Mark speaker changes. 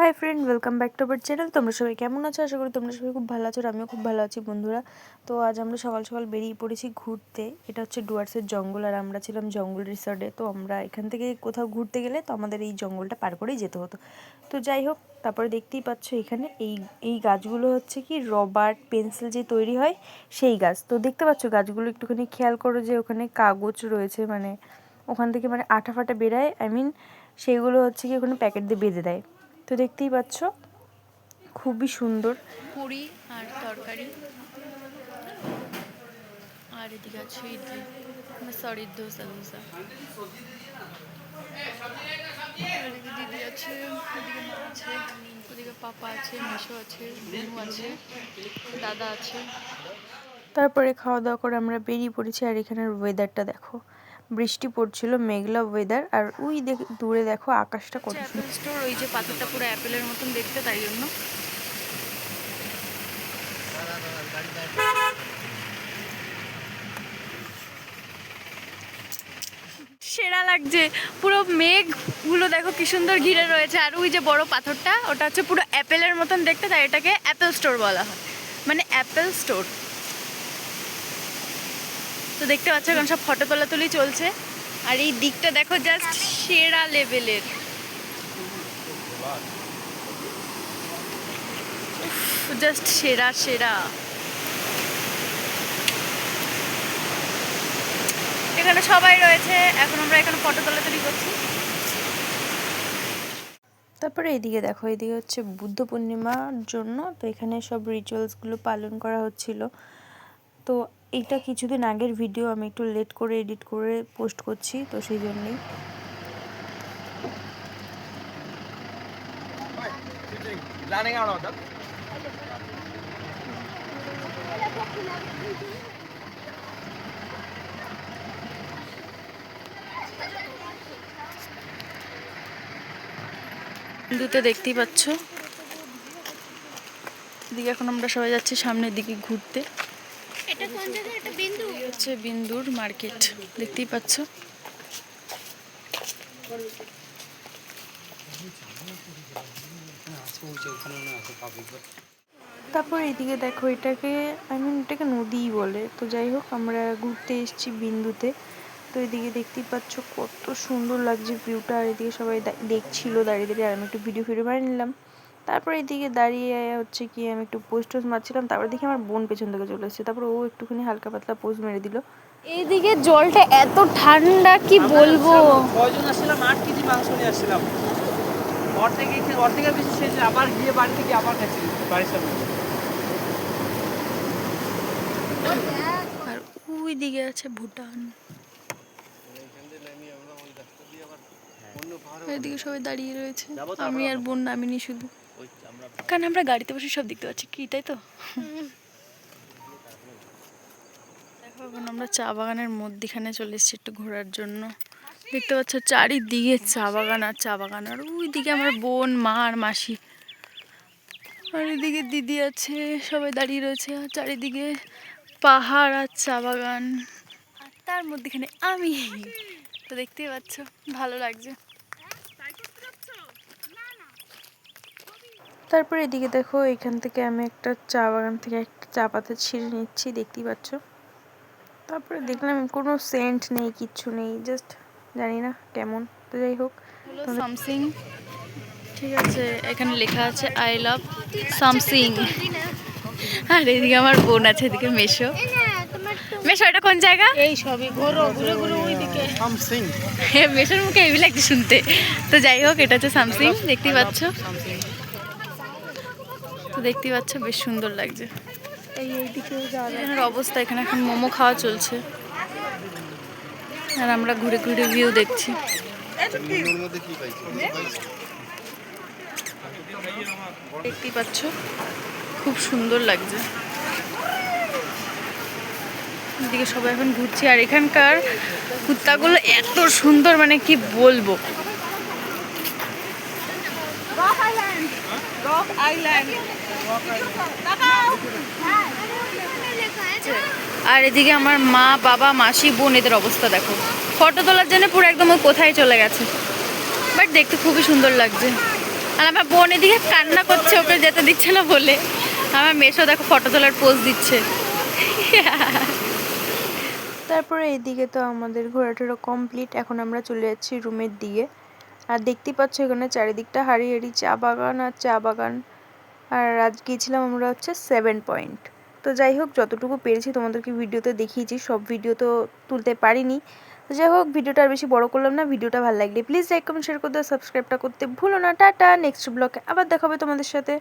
Speaker 1: Hi friend, welcome back to our channel. তোমরা সবাই কেমন আছো? আশা করি তোমরা সবাই খুব ভালো আছো। আমিও খুব ভালো আছি বন্ধুরা। তো আজ আমরা সকাল সকাল বেরিয়ে পড়েছি ঘুরতে। এটা হচ্ছে ডুয়ার্সের জঙ্গল, আর আমরা ছিলাম জঙ্গল রিসর্টে। তো আমরা এখান থেকে কোথাও ঘুরতে গেলে তো আমাদের এই জঙ্গলটা পার করেই যেতে হতো। তো যাই হোক, তারপরে দেখতেই পাচ্ছ এখানে এই গাছগুলো হচ্ছে কি রবার পেন্সিল যে তৈরি হয় সেই গাছ। তো দেখতে পাচ্ছ গাছগুলো একটুখানি খেয়াল করো যে ওখানে কাগজ রয়েছে, মানে ওখান থেকে মানে আঠা ফাটা বেরায়, সেইগুলো হচ্ছে কি ওখানে প্যাকেট দিয়ে বেঁধে দেয়। তো দেখতেই পাচ্ছ খুবই সুন্দর।
Speaker 2: পুরি আর তরকারি, আর এদিকে আছে ইডলি, সরি ধোসা। এদিকে দিদি আছে, ওদিকে মা আছে, ওদিকে পাপা আছে, মিশো আছে, বুনু আছে, দাদা আছে।
Speaker 1: তারপরে খাওয়া দাওয়া করে আমরা বেরিয়ে পড়েছি। আর এখানের ওয়েদারটা দেখো, বৃষ্টি পড়ছিল, মেঘলা ওয়েদার। আর ওই দূরে দেখো আকাশটা কত
Speaker 2: অ্যাপেল স্টোর, ওই যে পাথরটা পুরো অ্যাপেলের মতন দেখতে, তাই জন্য। সেরা লাগছে, পুরো মেঘগুলো দেখো কি সুন্দর ঘিরে রয়েছে। আর ওই যে বড় পাথরটা, ওটা হচ্ছে পুরো অ্যাপেলের মতন দেখতে, তাই এটাকে অ্যাপেল স্টোর বলা হয়, মানে অ্যাপেল স্টোর। তো দেখতে পাচ্ছ এখন সব ফটো তোলাতুলি চলছে। আর এই দিকটা দেখো, জাস্ট সেরা লেভেলের, জাস্ট সেরা সেরা। এখানে সবাই রয়েছে, এখন আমরা এখানে ফটো তোলাতুলি করছি।
Speaker 1: তারপরে এদিকে দেখো, এদিকে হচ্ছে বুদ্ধ পূর্ণিমার জন্য তো এখানে সব রিচুয়ালসগুলো পালন করা হচ্ছিল। তো এইটা কিছুদিন আগের ভিডিও, আমি একটু লেট করে এডিট করে পোস্ট করছি, তো সেই জন্যই।
Speaker 2: বিন্দুতে দেখতেই পাচ্ছ, এদিকে এখন আমরা সবাই যাচ্ছি সামনের দিকে ঘুরতে। এটা কোন জায়গা? এটা বিন্দু, হচ্ছে বিন্দুর মার্কেট, দেখতেই পাচ্ছ।
Speaker 1: তারপর এদিকে দেখো, এটাকে এটাকে নদীই বলে। তো যাই হোক, আমরা ঘুরতে এসেছি বিন্দুতে। তো এদিকে দেখতেই পাচ্ছ কত সুন্দর লাগছে ভিউটা। আর এদিকে সবাই দেখছিল দাঁড়িয়ে দাঁড়িয়ে, আর আমি একটু ভিডিও বানিয়ে নিলাম। তারপর এদিকে দাঁড়িয়ে হচ্ছে কি আমি একটু পোজ টোজ মারছিলাম। তারপর দেখি আমার বোন পেছন থেকে চলে এসেছে, তারপর ও একটুখানি হালকা পাতলা পোজ মেরে দিল।
Speaker 2: এইদিকে জলটা এত ঠান্ডা কি বলবো।
Speaker 3: কয়জন আসছিলাম? 8 কেজি মাংস নিয়ে আসছিলাম। অর্ধেকের বেশি শেষ, আবার গিয়ে বাড়ি থেকে আবার খাচ্ছি বাড়ির সামনে।
Speaker 2: আর ওই দিকে আছে ভুটান। এদিকে সবাই দাঁড়িয়ে রয়েছে, আমি আর বোন নামিনি শুধু, কারণ আমরা গাড়িতে বসে সব দেখতে পাচ্ছি কি, তাই তো। দেখো এখন আমরা চা বাগানের মধ্যখানে চলে এসেছি একটু ঘোরার জন্য। দেখতে পাচ্ছ চারিদিকে চা বাগান আর চা বাগান। আর ওই দিকে আমার বোন, মা আর মাসি, আর এদিকে দিদি আছে, সবাই দাঁড়িয়ে রয়েছে। আর চারিদিকে পাহাড় আর চা বাগান, আর তার মধ্যেখানে আমি। তো দেখতেই পাচ্ছ, ভালো লাগছে।
Speaker 1: তারপরে এদিকে দেখো, এখান থেকে আমি একটা চা বাগান থেকে একটা চা পাতা ছিঁড়ে নিচ্ছি, দেখতেই পাচ্ছ। তারপরে দেখলাম কোনো সেন্ট নেই, কিচ্ছু নেই, জাস্ট জানি না কেমন। তো যাই হোক,
Speaker 2: সামসিং, ঠিক আছে, এখানে লেখা আছে আই লাভ সামসিং। আর এদিকে আমার বোন আছে, এদিকে মেশো। মেশো, এটা কোন জায়গা?
Speaker 3: এই সবই ঘোরো, ঘুরে ঘুরে ওইদিকে সামসিং।
Speaker 2: মেশোর মুখে হেভি লাগছে শুনতে। তো যাই হোক, এটা হচ্ছে সামসিং, দেখতেই পাচ্ছ। তো দেখতেই পাচ্ছ বেশ সুন্দর লাগছে। এখানের অবস্থা, এখানে এখন মোমো খাওয়া চলছে, আর আমরা ঘুরে ঘুরে ভিউ দেখছি। দেখতেই পাচ্ছ খুব সুন্দর লাগছে। এদিকে সবাই এখন ঘুরছি, আর এখানকার কুত্তাগুলো এত সুন্দর, মানে কি বলবো। আর এদিকে আমার মা, বাবা, মাসি, বোন, এদের অবস্থা দেখো, ফটো তোলার জন্য পুরো একদম কোথায় চলে গেছে। বাট দেখতে খুবই সুন্দর লাগছে। আর আমার বোন এদিকে কান্না করছে, ওকে যেতে দিচ্ছে না বলে। আমার মেয়েও দেখো ফটো তোলার পোজ দিচ্ছে।
Speaker 1: তারপরে এইদিকে তো আমাদের ঘোরাটোরা কমপ্লিট, এখন আমরা চলে যাচ্ছি রুমের দিকে। আর দেখতেই পাচ্ছ এখানে চারিদিকটা হারি হারি চা বাগান আর চা বাগান। আর আজ গিয়েছিলাম আমরা হচ্ছে 7 পয়েন্ট। তো যাই হোক, যতটুকু পেরেছি তোমাদেরকে ভিডিওতে দেখিয়েছি, সব ভিডিও তো তুলতে পারিনি। তো যাই হোক, ভিডিওটা আর বেশি বড় করলাম না। ভিডিওটা ভালো লাগলে প্লিজ লাইক কমেন্ট শেয়ার করে দাও, সাবস্ক্রাইবটা করতে ভুলো না। টাটা, নেক্সট ব্লগে আবার দেখা হবে তোমাদের সাথে।